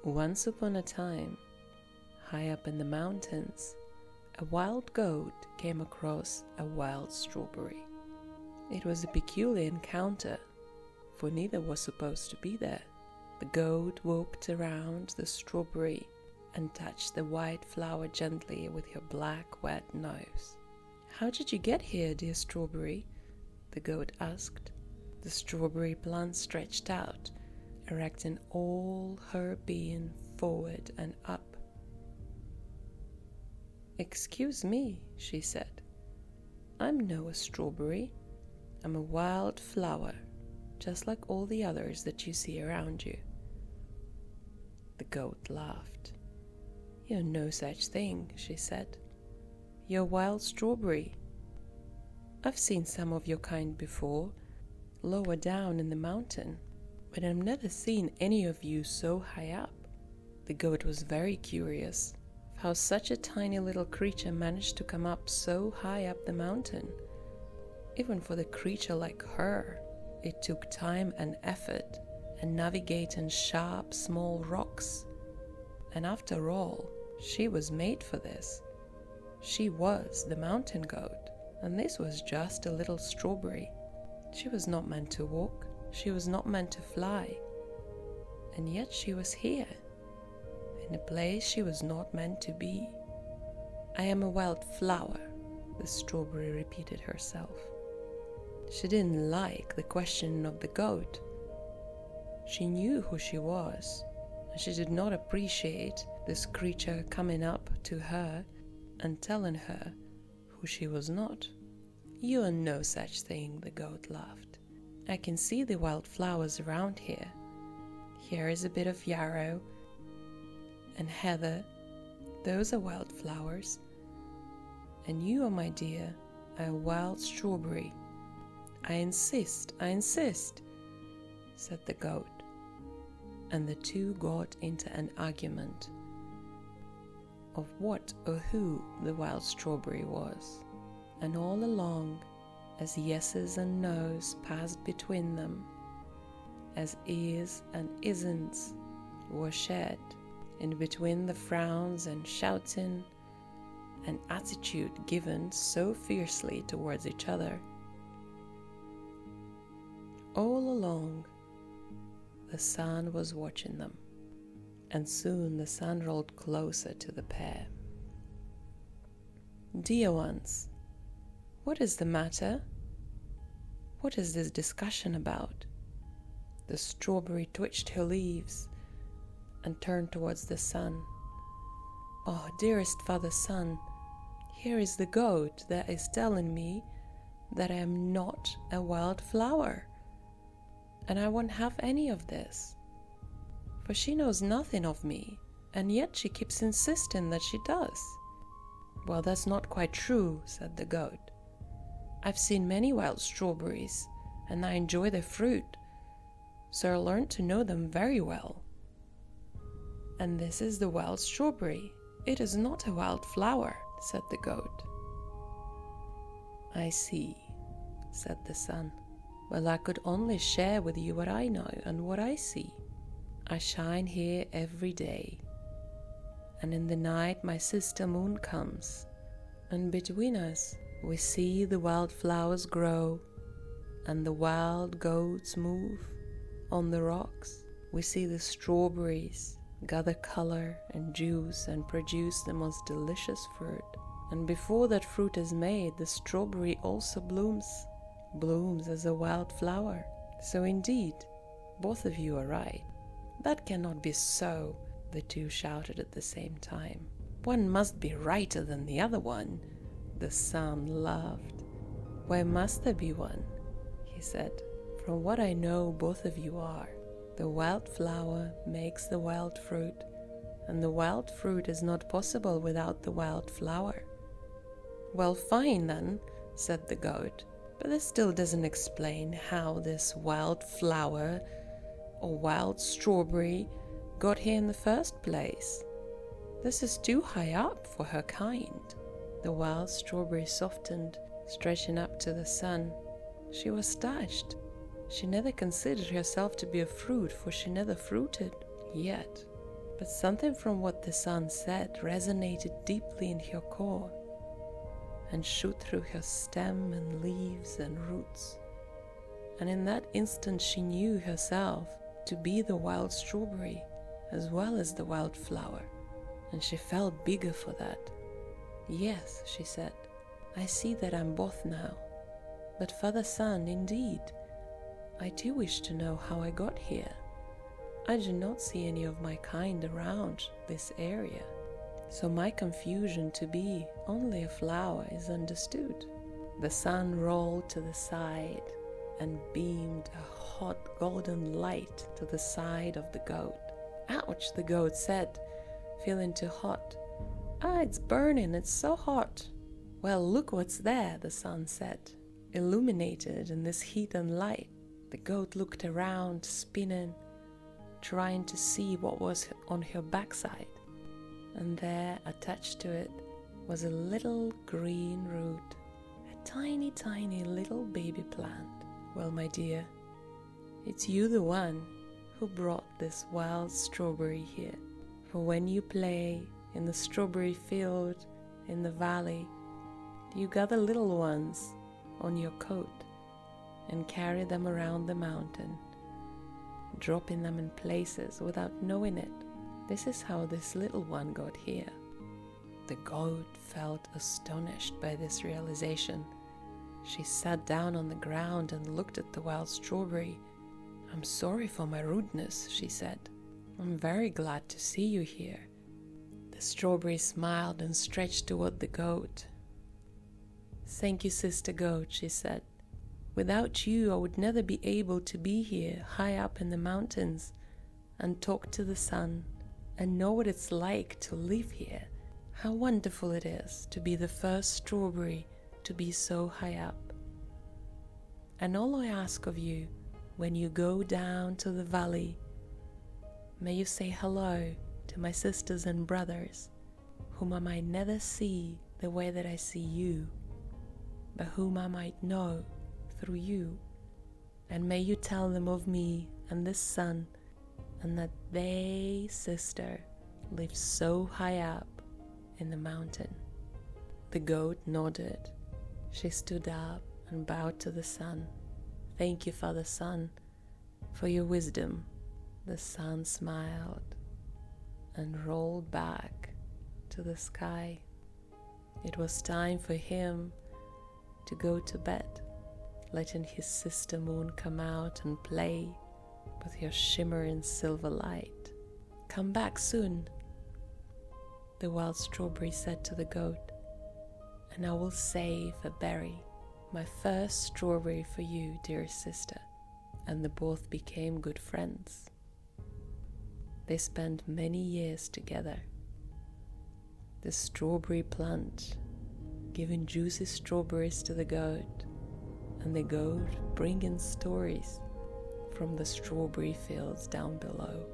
Once upon a time, high up in the mountains, a wild goat came across a wild strawberry. It was a peculiar encounter, for neither was supposed to be there. The goat walked around the strawberry and touched the white flower gently with her black, wet nose. "How did you get here, dear strawberry?" the goat asked. The strawberry plant stretched out, erecting all her being forward and up. "Excuse me," she said. "I'm no strawberry. I'm a wild flower, just like all the others that you see around you." The goat laughed. "You're no such thing," she said. "You're a wild strawberry. I've seen some of your kind before, lower down in the mountain, but I've never seen any of you so high up." The goat was very curious how such a tiny little creature managed to come up so high up the mountain. Even for the creature like her, it took time and effort and navigating sharp, small rocks. And after all, she was made for this. She was the mountain goat, and this was just a little strawberry. She was not meant to walk, she was not meant to fly, and yet she was here, in a place she was not meant to be. "I am a wild flower," the strawberry repeated herself. She didn't like the question of the goat. She knew who she was, and she did not appreciate this creature coming up to her and telling her who she was not. "You are no such thing," the goat laughed. "I can see the wild flowers around here. Here is a bit of yarrow and heather. Those are wild flowers. And you, my dear, are a wild strawberry." I insist," said the goat, and the two got into an argument of what or who the wild strawberry was. And all along, as yeses and nos passed between them, as is and isn'ts were shared, in between the frowns and shouting and attitude given so fiercely towards each other, all along, the sun was watching them, and soon the sun rolled closer to the pair. "Dear ones, what is the matter? What is this discussion about?" The strawberry twitched her leaves and turned towards the sun. "Oh, dearest Father Sun, here is the goat that is telling me that I am not a wild flower. And I won't have any of this, for she knows nothing of me, and yet she keeps insisting that she does." "Well, that's not quite true," said the goat. "I've seen many wild strawberries, and I enjoy their fruit, so I learned to know them very well. And this is the wild strawberry. It is not a wild flower," said the goat. "I see," said the sun. "Well, I could only share with you what I know and what I see. I shine here every day, and in the night my sister moon comes, and between us we see the wild flowers grow, and the wild goats move on the rocks. We see the strawberries gather color and juice and produce the most delicious fruit. And before that fruit is made, the strawberry also blooms as a wild flower. So indeed, both of you are right." "That cannot be so," the two shouted at the same time. "One must be righter than the other one." The sun laughed. "Why must there be one?" he said. "From what I know, both of you are. The wild flower makes the wild fruit, and the wild fruit is not possible without the wild flower." "Well, fine then," said the goat. "But this still doesn't explain how this wild flower or wild strawberry got here in the first place. This is too high up for her kind." The wild strawberry softened, stretching up to the sun. She was touched. She never considered herself to be a fruit, for she never fruited. Yet But something from what the sun said resonated deeply in her core and shoot through her stem and leaves and roots. And in that instant she knew herself to be the wild strawberry as well as the wild flower, and she felt bigger for that. Yes, she said, I see that I'm both now. But Father Sun, indeed, I do wish to know how I got here. I do not see any of my kind around this area, so my confusion to be only a flower is understood. The sun rolled to the side and beamed a hot golden light to the side of the goat. Ouch, the goat said, feeling too hot. Ah, it's burning, it's so hot. Well, look what's there, the sun said. Illuminated in this heat and light, the goat looked around, spinning, trying to see what was on her backside. And there, attached to it, was a little green root, a tiny, tiny little baby plant. Well, my dear, it's you the one who brought this wild strawberry here. For when you play in the strawberry field in the valley, you gather little ones on your coat and carry them around the mountain, dropping them in places without knowing it. This is how this little one got here. The goat felt astonished by this realization. She sat down on the ground and looked at the wild strawberry. I'm sorry for my rudeness, she said. I'm very glad to see you here. The strawberry smiled and stretched toward the goat. Thank you, sister goat, she said. Without you, I would never be able to be here high up in the mountains and talk to the sun and know what it's like to live here. How wonderful it is to be the first strawberry to be so high up. And all I ask of you, when you go down to the valley, may you say hello to my sisters and brothers, whom I might never see the way that I see you, but whom I might know through you. And may you tell them of me and this sun, and that they, sister, live so high up in the mountain. The goat nodded. She stood up and bowed to the sun. Thank you, Father Sun, for your wisdom. The sun smiled and rolled back to the sky. It was time for him to go to bed, letting his sister moon come out and play with her shimmering silver light. Come back soon, the wild strawberry said to the goat, and I will save a berry, my first strawberry for you, dear sister. And they both became good friends. They spent many years together. The strawberry plant giving juicy strawberries to the goat, and the goat bringing stories from the strawberry fields down below.